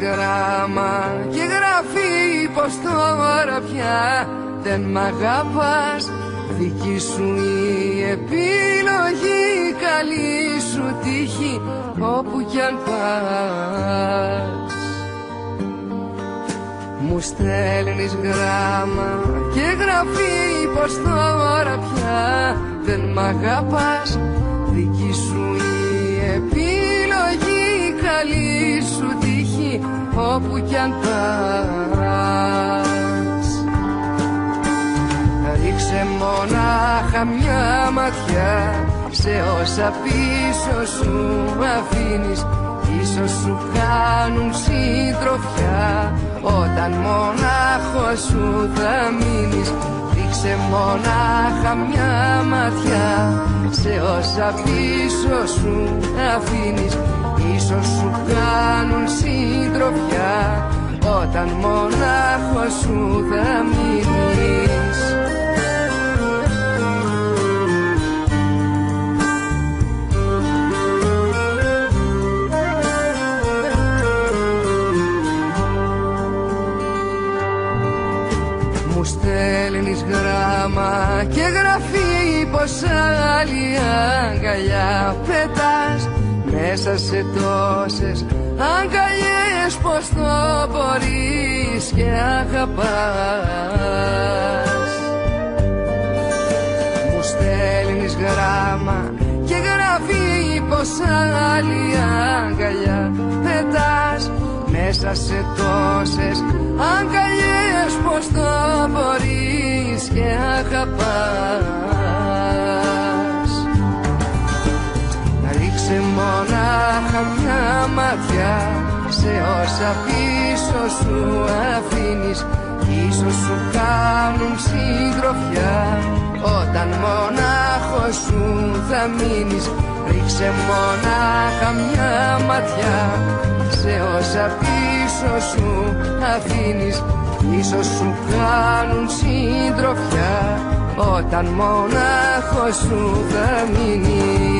γράμμα και γράφει πως τώρα πια δεν μ' αγαπάς. Δική σου η επιλογή, καλή σου τύχη όπου κι αν πας. Μου στέλνεις γράμμα και γράφει πως τώρα πια δεν μ' αγαπάς. Δική σου η επιλογή, καλή σου τύχη όπου κι αν πας. Ρίξε μονάχα μια ματιά σε όσα πίσω σου αφήνεις. Ίσως σου κάνουν συντροφιά όταν μονάχος σου θα μείνεις. Ρίξε μονάχα μια ματιά σε όσα πίσω σου αφήνεις. Ίσως σου κάνουν συντροφιά όταν μονάχος σου θα μείνεις. Μου στέλνεις γράμμα και γράφει πως άλλη αγκαλιά πετάς. Μέσα σε τόσες αγκαλιές πως το μπορείς και αγαπάς. Μου στέλνεις γράμμα και γράφει πως άλλη αγκαλιά πετάς. Μέσα σε τόσες αγκαλιές πως το μπορείς και αγαπάς. Ρίξε μονάχα μια ματιά σε όσα πίσω σου αφήνεις. Ίσως σου κάνουν συντροφιά όταν μονάχος σου θα μείνεις. Ρίξε μονάχα μια ματιά σε όσα πίσω σου αφήνεις. Ίσως σου κάνουν συντροφιά όταν μονάχος σου θα μείνεις.